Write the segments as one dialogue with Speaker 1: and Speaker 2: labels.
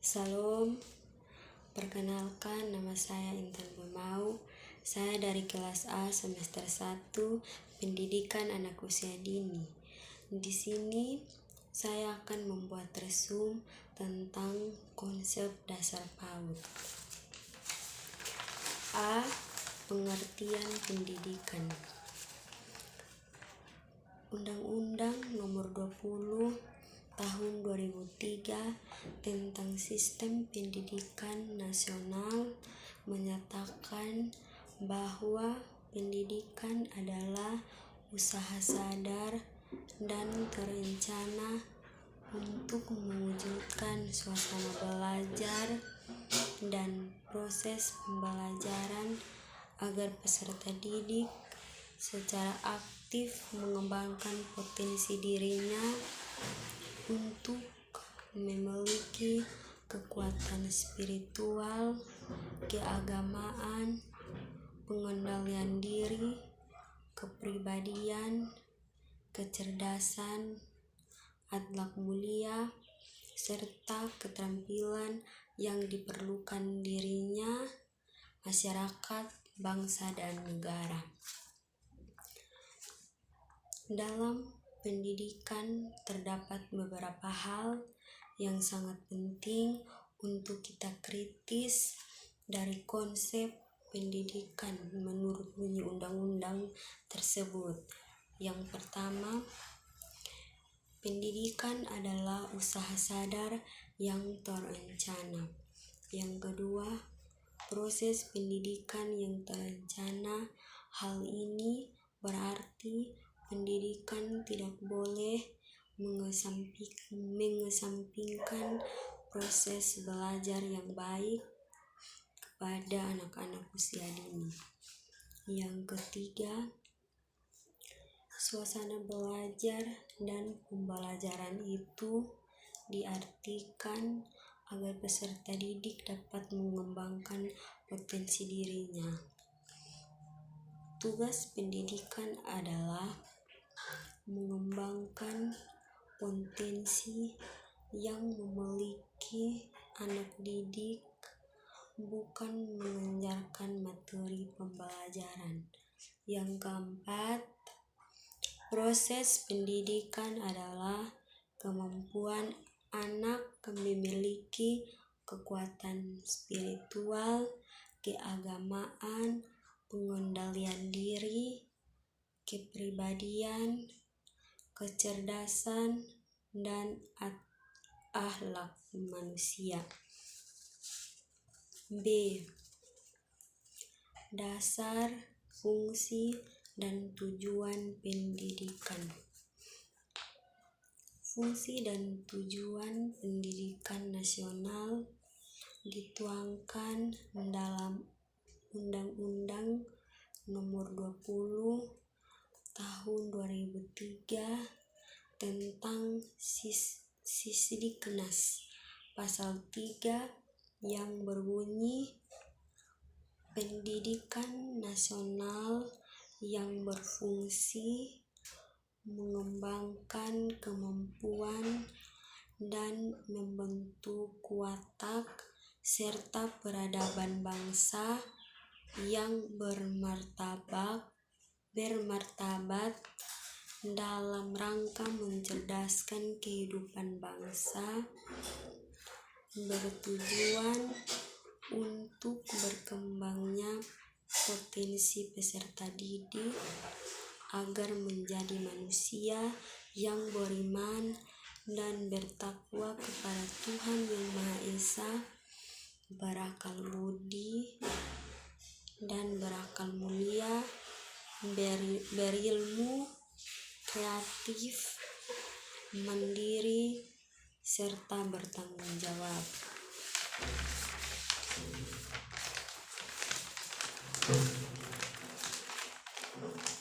Speaker 1: Salam, perkenalkan nama saya Intan Bemau. Saya dari kelas A semester 1 Pendidikan Anak Usia Dini. Di sini saya akan membuat resum tentang konsep dasar PAUD. A. Pengertian pendidikan. Undang-Undang Nomor 20 Tahun 2003 tentang Sistem Pendidikan Nasional menyatakan bahwa pendidikan adalah usaha sadar dan terencana untuk mewujudkan suasana belajar dan proses pembelajaran agar peserta didik secara aktif mengembangkan potensi dirinya untuk memiliki kekuatan spiritual, keagamaan, pengendalian diri, kepribadian, kecerdasan, akhlak mulia, serta keterampilan yang diperlukan dirinya, masyarakat, bangsa, dan negara. Dalam pendidikan terdapat beberapa hal yang sangat penting untuk kita kritis dari konsep pendidikan menurut bunyi undang-undang tersebut. Yang pertama, pendidikan adalah usaha sadar yang terencana. Yang kedua, proses pendidikan yang terencana. Hal ini berarti pendidikan tidak boleh mengesampingkan proses belajar yang baik kepada anak-anak usia dini. Yang ketiga, suasana belajar dan pembelajaran itu diartikan agar peserta didik dapat mengembangkan potensi dirinya. Tugas pendidikan adalah mengembangkan potensi yang memiliki anak didik, bukan mengajarkan materi pembelajaran. Yang keempat, proses pendidikan adalah kemampuan anak memiliki kekuatan spiritual, keagamaan, pengendalian diri, kepribadian, kecerdasan, dan akhlak manusia. B. Dasar, fungsi, dan tujuan pendidikan. Fungsi dan tujuan pendidikan nasional dituangkan dalam Undang-Undang Nomor 20 Tahun 2003 tentang Sisdiknas pasal 3 yang berbunyi, pendidikan nasional yang berfungsi mengembangkan kemampuan dan membentuk watak serta peradaban bangsa yang bermartabat dalam rangka mencerdaskan kehidupan bangsa, bertujuan untuk berkembangnya potensi peserta didik agar menjadi manusia yang beriman dan bertakwa kepada Tuhan Yang Maha Esa, berakal budi dan berakal mulia, berilmu, kreatif, mandiri, serta bertanggung jawab.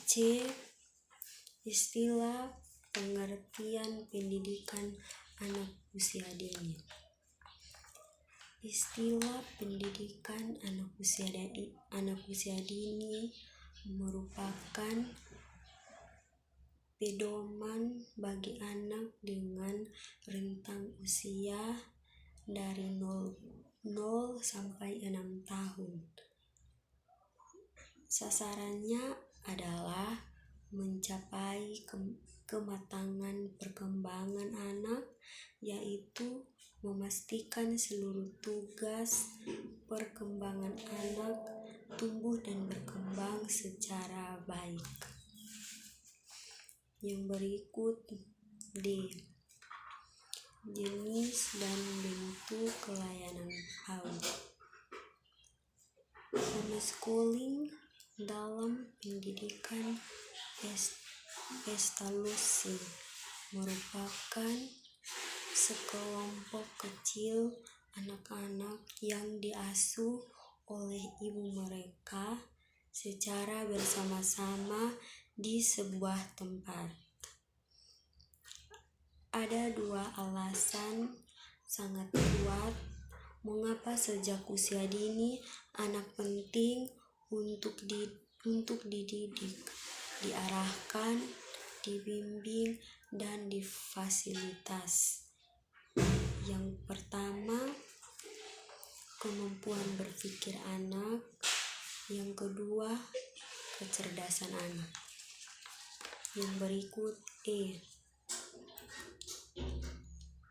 Speaker 1: C. Istilah pengertian pendidikan anak usia dini. Istilah pendidikan anak usia dini merupakan pedoman bagi anak dengan rentang usia dari 0 sampai 6 tahun. Sasarannya adalah mencapai kematangan perkembangan anak, yaitu memastikan seluruh tugas perkembangan anak tumbuh dan berkembang secara baik. Yang berikut D. Jenis dan bentuk pelayanan PAUD. Homeschooling dalam pendidikan estalusi merupakan sekelompok kecil anak-anak yang diasuh oleh ibu mereka secara bersama-sama di sebuah tempat. Ada 2 alasan sangat kuat mengapa sejak usia dini anak penting untuk dididik, diarahkan, dibimbing, dan difasilitas. Yang pertama, kemampuan berpikir anak. Yang kedua, kecerdasan anak. Yang berikut E.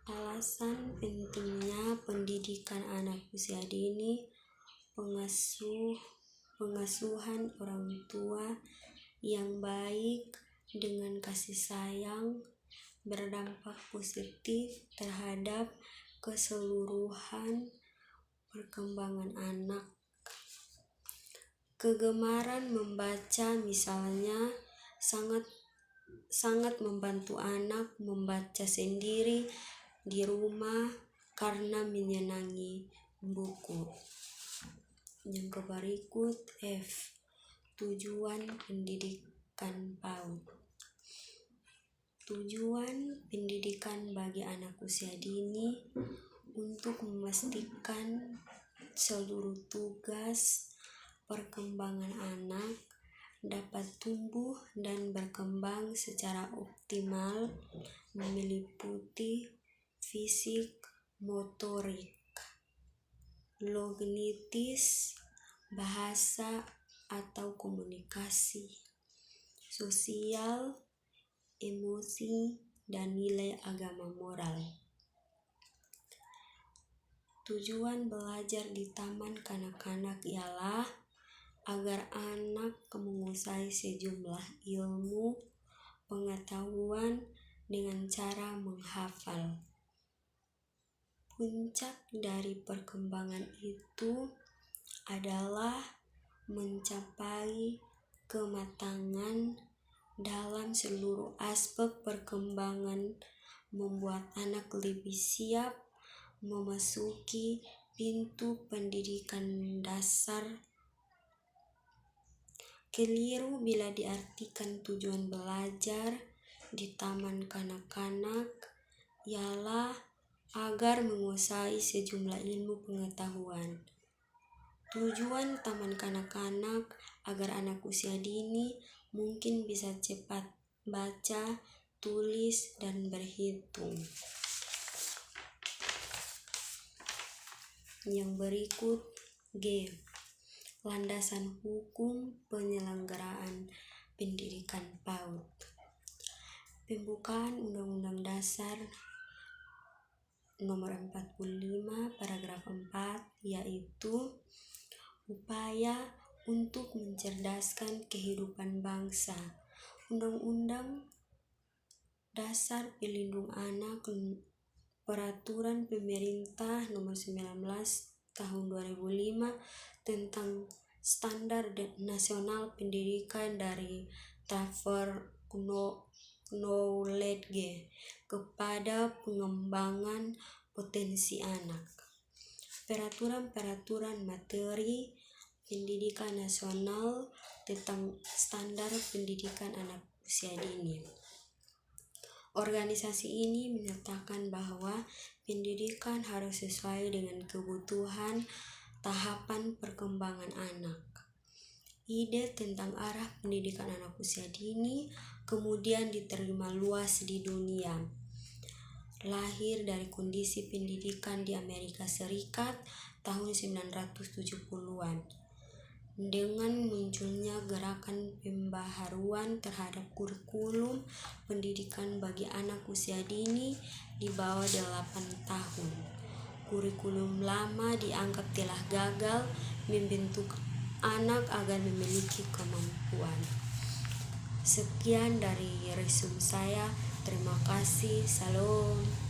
Speaker 1: Alasan pentingnya pendidikan anak usia dini. Pengasuhan orang tua yang baik dengan kasih sayang berdampak positif terhadap keseluruhan perkembangan anak. Kegemaran membaca misalnya sangat membantu anak membaca sendiri di rumah karena menyenangi buku. Yang berikut F. Tujuan pendidikan PAUD. Tujuan pendidikan bagi anak usia dini untuk memastikan seluruh tugas perkembangan anak dapat tumbuh dan berkembang secara optimal, meliputi fisik, motorik, lognitis, bahasa atau komunikasi, sosial, emosi, dan nilai agama moral. Tujuan belajar di taman kanak-kanak ialah agar anak menguasai sejumlah ilmu pengetahuan dengan cara menghafal. Puncak dari perkembangan itu adalah mencapai kematangan dalam seluruh aspek perkembangan, membuat anak lebih siap memasuki pintu pendidikan dasar. Keliru bila diartikan tujuan belajar di taman kanak-kanak ialah agar menguasai sejumlah ilmu pengetahuan. Tujuan taman kanak-kanak agar anak usia dini mungkin bisa cepat baca, tulis, dan berhitung. Yang berikut G. Landasan hukum penyelenggaraan pendidikan PAUD. Pembukaan Undang-Undang Dasar Nomor 45 Paragraf 4, yaitu upaya untuk mencerdaskan kehidupan bangsa. Undang-Undang Dasar Pelindung Anak, Peraturan Pemerintah Nomor 19 Tahun 2005 tentang Standar Nasional Pendidikan dari Transfer Knowledge kepada pengembangan potensi anak. Peraturan materi pendidikan nasional tentang standar pendidikan anak usia dini. Organisasi ini menyatakan bahwa pendidikan harus sesuai dengan kebutuhan tahapan perkembangan anak. Ide tentang arah pendidikan anak usia dini kemudian diterima luas di dunia. lahir dari kondisi pendidikan di Amerika Serikat tahun 1970-an. Dengan munculnya gerakan pembaharuan terhadap kurikulum pendidikan bagi anak usia dini di bawah 8 tahun. Kurikulum lama dianggap telah gagal membentuk anak agar memiliki kemampuan. Sekian dari resume saya. Terima kasih. Salam.